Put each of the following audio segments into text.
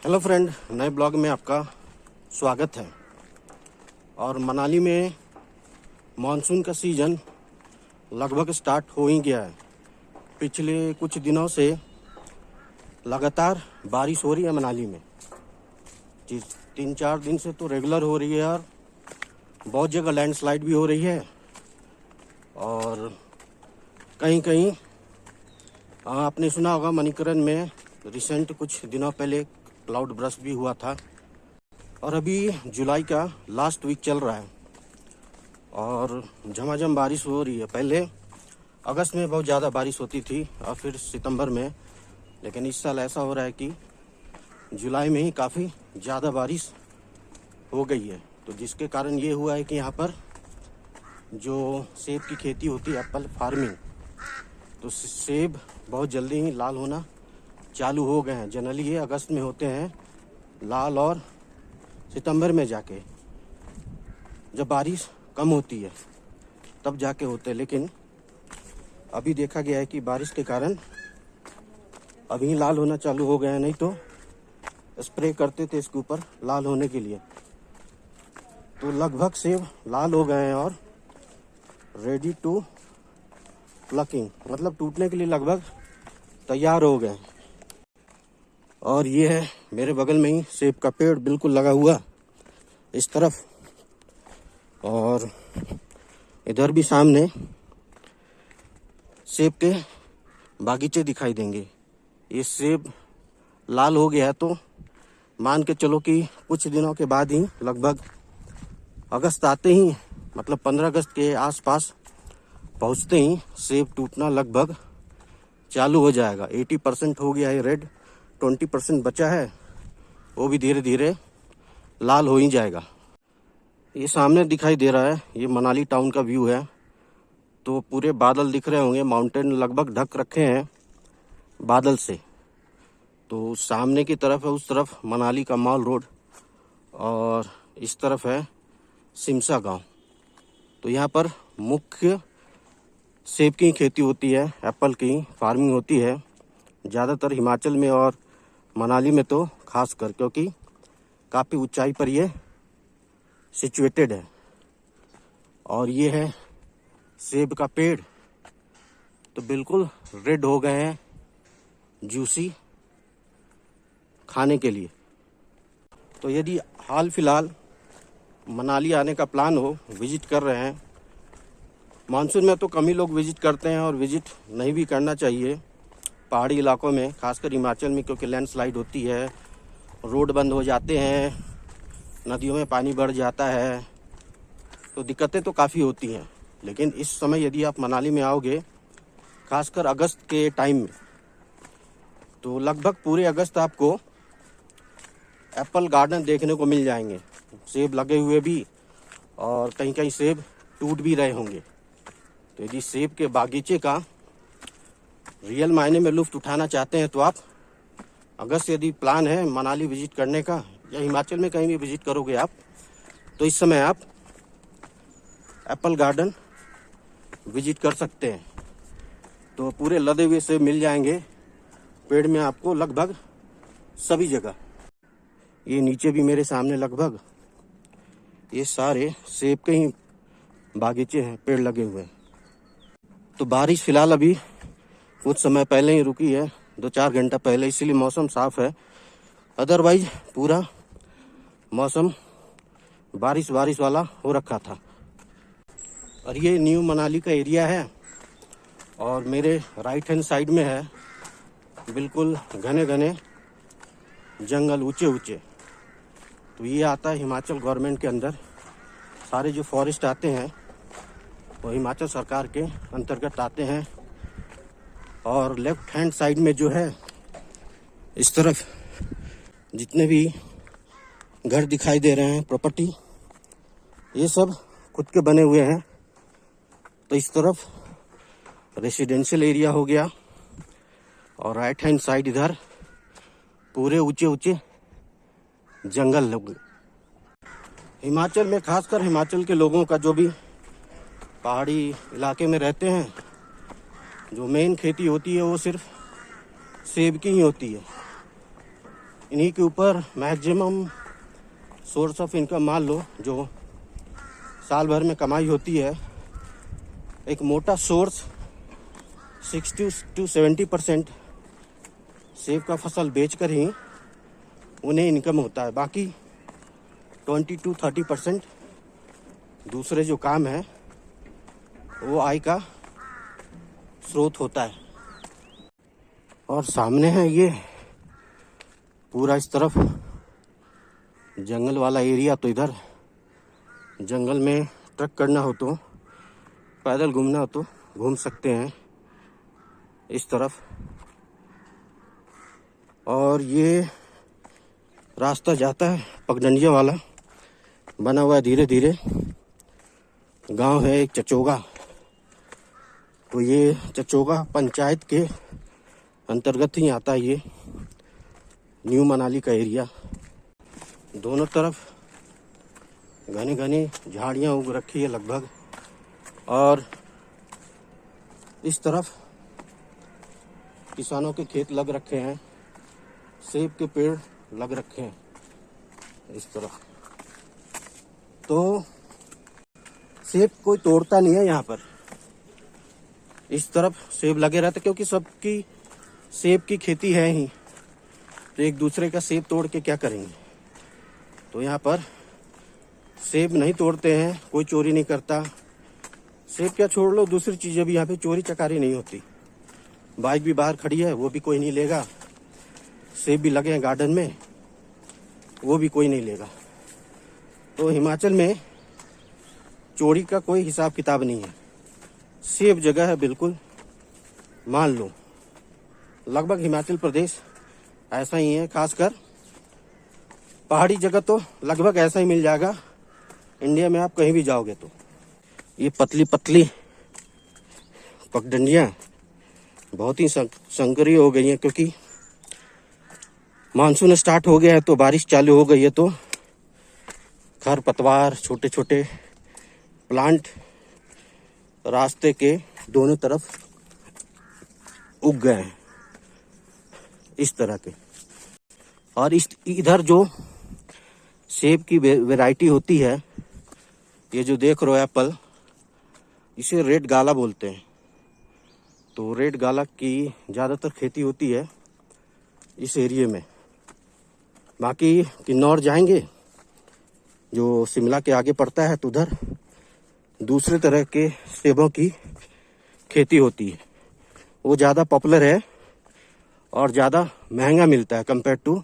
Hello friend, नए blog में आपका स्वागत है। और मनाली में मानसून का सीज़न लगभग स्टार्ट हो ही गया है। पिछले कुछ दिनों से लगातार बारिश हो रही है मनाली में। 3-4 दिन से तो रेगुलर हो रही है और बहुत जगह लैंडस्लाइड भी हो रही है। और कहीं कहीं आपने सुना होगा मणिकरण में रिसेंट कुछ दिनों पहले क्लाउड बर्स्ट भी हुआ था। और अभी जुलाई का लास्ट वीक चल रहा है और झमाझम बारिश हो रही है। पहले अगस्त में बहुत ज़्यादा बारिश होती थी और फिर सितंबर में, लेकिन इस साल ऐसा हो रहा है कि जुलाई में ही काफ़ी ज़्यादा बारिश हो गई है। तो जिसके कारण ये हुआ है कि यहाँ पर जो सेब की खेती होती है, एप्पल फार्मिंग, तो सेब बहुत जल्दी ही लाल होना चालू हो गए हैं। जनरली ये अगस्त में होते हैं लाल और सितंबर में जाके जब बारिश कम होती है तब जाके होते हैं। लेकिन अभी देखा गया है कि बारिश के कारण अभी लाल होना चालू हो गए हैं, नहीं तो स्प्रे करते थे इसके ऊपर लाल होने के लिए। तो लगभग सेब लाल हो गए हैं और रेडी टू प्लकिंग, मतलब टूटने के लिए लगभग तैयार हो गए। और ये है मेरे बगल में ही सेब का पेड़ बिल्कुल लगा हुआ इस तरफ, और इधर भी सामने सेब के बागीचे दिखाई देंगे। ये सेब लाल हो गया है तो मान के चलो कि कुछ दिनों के बाद ही, लगभग अगस्त आते ही, मतलब 15 अगस्त के आसपास पहुंचते ही सेब टूटना लगभग चालू हो जाएगा। 80% हो गया है रेड, 20% बचा है, वो भी धीरे धीरे लाल हो ही जाएगा। ये सामने दिखाई दे रहा है, ये मनाली टाउन का व्यू है। तो पूरे बादल दिख रहे होंगे, माउंटेन लगभग ढक रखे हैं बादल से। तो सामने की तरफ है, उस तरफ मनाली का मॉल रोड और इस तरफ है सिमसा गांव। तो यहाँ पर मुख्य सेब की खेती होती है, एप्पल की फार्मिंग होती है ज़्यादातर हिमाचल में और मनाली में तो खासकर, क्योंकि काफ़ी ऊंचाई पर ये सिचुएटेड है। और ये है सेब का पेड़, तो बिल्कुल रेड हो गए हैं, जूसी खाने के लिए। तो यदि हाल फिलहाल मनाली आने का प्लान हो, विजिट कर रहे हैं, मानसून में तो कम ही लोग विजिट करते हैं और विजिट नहीं भी करना चाहिए पहाड़ी इलाकों में, खासकर हिमाचल में, क्योंकि लैंडस्लाइड होती है, रोड बंद हो जाते हैं, नदियों में पानी बढ़ जाता है, तो दिक्कतें तो काफ़ी होती हैं। लेकिन इस समय यदि आप मनाली में आओगे, खासकर अगस्त के टाइम में, तो लगभग पूरे अगस्त आपको एप्पल गार्डन देखने को मिल जाएंगे। सेब लगे हुए भी और कहीं कहीं सेब टूट भी रहे होंगे। तो यदि सेब के बागीचे का रियल मायने में लुत्फ उठाना चाहते हैं तो आप अगस्त, यदि प्लान है मनाली विजिट करने का या हिमाचल में कहीं भी विजिट करोगे आप, तो इस समय आप एप्पल गार्डन विजिट कर सकते हैं। तो पूरे लदे हुए सेब मिल जाएंगे पेड़ में आपको लगभग सभी जगह। ये नीचे भी मेरे सामने लगभग ये सारे सेब के ही बागीचे हैं, पेड़ लगे हुए हैं। तो बारिश फिलहाल अभी कुछ समय पहले ही रुकी है, 2-4 घंटा पहले, इसीलिए मौसम साफ है। अदरवाइज पूरा मौसम बारिश वाला हो रखा था। और ये न्यू मनाली का एरिया है और मेरे राइट हैंड साइड में है बिल्कुल घने घने जंगल, ऊंचे ऊंचे। तो ये आता है हिमाचल गवर्नमेंट के अंदर। सारे जो फॉरेस्ट आते हैं वो हिमाचल सरकार के अंतर्गत आते हैं। और लेफ्ट हैंड साइड में जो है, इस तरफ जितने भी घर दिखाई दे रहे हैं, प्रॉपर्टी, ये सब खुद के बने हुए हैं। तो इस तरफ रेसिडेंशियल एरिया हो गया और राइट हैंड साइड इधर पूरे ऊंचे ऊंचे जंगल लोग। हिमाचल में, खासकर हिमाचल के लोगों का, जो भी पहाड़ी इलाके में रहते हैं, जो मेन खेती होती है वो सिर्फ सेब की ही होती है। इन्हीं के ऊपर मैक्सिमम सोर्स ऑफ इनकम मान लो जो साल भर में कमाई होती है। एक मोटा सोर्स 60 to 70% सेब का फसल बेचकर ही उन्हें इनकम होता है। बाकी 20 to 30% दूसरे जो काम है वो आय का स्रोत होता है। और सामने है ये पूरा इस तरफ जंगल वाला एरिया। तो इधर जंगल में ट्रक करना हो तो, पैदल घूमना हो तो घूम सकते हैं इस तरफ। और ये रास्ता जाता है पगडंडिया वाला, बना हुआ है धीरे धीरे। गांव है एक चचोगा। तो ये चचोगा पंचायत के अंतर्गत ही आता है ये न्यू मनाली का एरिया। दोनों तरफ घनी घनी झाड़ियाँ उग रखी है लगभग। और इस तरफ किसानों के खेत लग रखे हैं, सेब के पेड़ लग रखे हैं इस तरफ। तो सेब कोई तोड़ता नहीं है यहाँ पर। इस तरफ सेब लगे रहते क्योंकि सबकी सेब की खेती है ही। तो एक दूसरे का सेब तोड़ के क्या करेंगे। तो यहाँ पर सेब नहीं तोड़ते हैं, कोई चोरी नहीं करता। सेब क्या छोड़ लो, दूसरी चीज़ें भी यहाँ पे चोरी चकारी नहीं होती। बाइक भी बाहर खड़ी है, वो भी कोई नहीं लेगा। सेब भी लगे हैं गार्डन में, वो भी कोई नहीं लेगा। तो हिमाचल में चोरी का कोई हिसाब किताब नहीं है। सेफ जगह है बिल्कुल। मान लो लगभग हिमाचल प्रदेश ऐसा ही है, खासकर पहाड़ी जगह तो लगभग ऐसा ही मिल जाएगा इंडिया में आप कहीं भी जाओगे तो। ये पतली पतली पगडंडियाँ बहुत ही संकरी हो गई हैं क्योंकि मानसून स्टार्ट हो गया है। तो बारिश चालू हो गई है तो खरपतवार, छोटे छोटे प्लांट रास्ते के दोनों तरफ उग गए हैं इस तरह के। और इस इधर जो सेब की वैरायटी होती है, ये जो देख रहे हो एप्पल, इसे रेड गाला बोलते हैं। तो रेड गाला की ज़्यादातर खेती होती है इस एरिया में। बाकी किन्नौर जाएंगे जो शिमला के आगे पड़ता है तो उधर दूसरे तरह के सेबों की खेती होती है। वो ज़्यादा पॉपुलर है और ज़्यादा महंगा मिलता है कंपेयर टू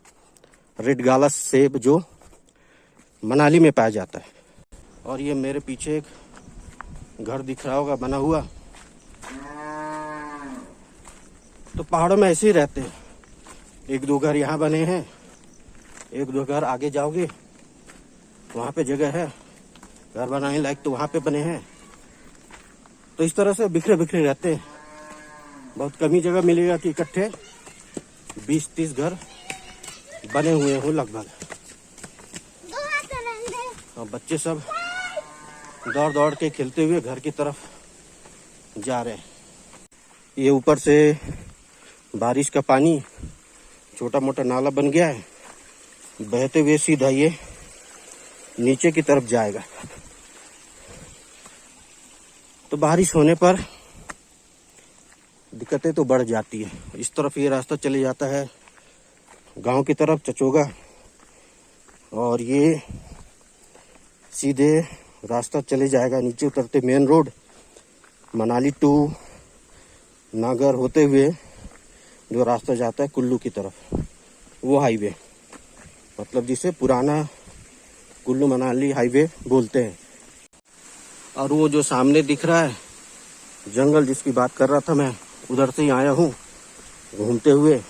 रेड गाला सेब जो मनाली में पाया जाता है। और ये मेरे पीछे एक घर दिख रहा होगा बना हुआ। तो पहाड़ों में ऐसे ही रहते हैं। एक दो घर यहाँ बने हैं, एक दो घर आगे जाओगे वहाँ पे जगह है घर बनाने लायक, तो वहाँ पे बने हैं। तो इस तरह से बिखरे बिखरे रहते हैं। बहुत कम ही जगह मिलेगा कि इकट्ठे 20-30 घर बने हुए हों लगभग। और बच्चे सब दौड़ दौड़ के खेलते हुए घर की तरफ जा रहे हैं। ये ऊपर से बारिश का पानी छोटा मोटा नाला बन गया है, बहते हुए सीधा ये नीचे की तरफ जाएगा। तो बारिश होने पर दिक्कतें तो बढ़ जाती है। इस तरफ ये रास्ता चले जाता है गांव की तरफ चचोगा, और ये सीधे रास्ता चले जाएगा नीचे उतरते मेन रोड मनाली टू नागर होते हुए जो रास्ता जाता है कुल्लू की तरफ, वो हाईवे, मतलब जिसे पुराना कुल्लू मनाली हाईवे बोलते हैं। और वो जो सामने दिख रहा है जंगल जिसकी बात कर रहा था मैं, उधर से ही आया हूँ घूमते हुए।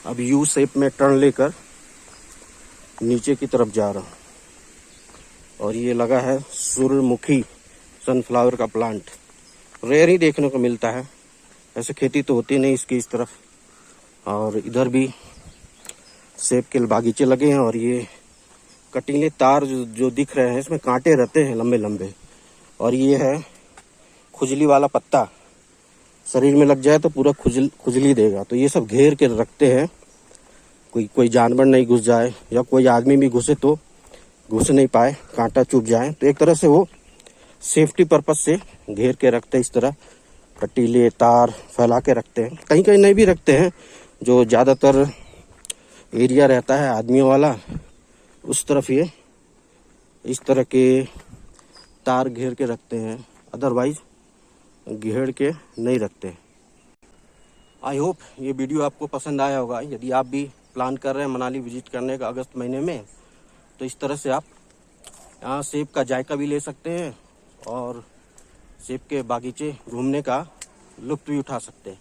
अब यू शेप में टर्न लेकर नीचे की तरफ जा रहा हूँ। और ये लगा है सूर्यमुखी सनफ्लावर का प्लांट। रेयर ही देखने को मिलता है, ऐसे खेती तो होती नहीं इसकी इस तरफ। और इधर भी सेब के बागीचे लगे हैं। और ये कटीले तार जो दिख रहे हैं इसमें कांटे रहते हैं लंबे लंबे। और ये है खुजली वाला पत्ता, शरीर में लग जाए तो पूरा खुजली देगा। तो ये सब घेर के रखते हैं कोई जानवर नहीं घुस जाए या कोई आदमी भी घुसे तो घुस नहीं पाए, कांटा चुभ जाए। तो एक तरह से वो सेफ्टी पर्पज से घेर के रखते हैं, इस तरह कटीले तार फैला के रखते हैं। कहीं कहीं नहीं भी रखते हैं, जो ज़्यादातर एरिया रहता है आदमियों वाला उस तरफ ये इस तरह के तार घेर के रखते हैं, अदरवाइज घेर के नहीं रखते। आई होप ये वीडियो आपको पसंद आया होगा। यदि आप भी प्लान कर रहे हैं मनाली विजिट करने का अगस्त महीने में, तो इस तरह से आप यहाँ सेब का जायका भी ले सकते हैं और सेब के बागीचे घूमने का लुत्फ़ भी उठा सकते हैं।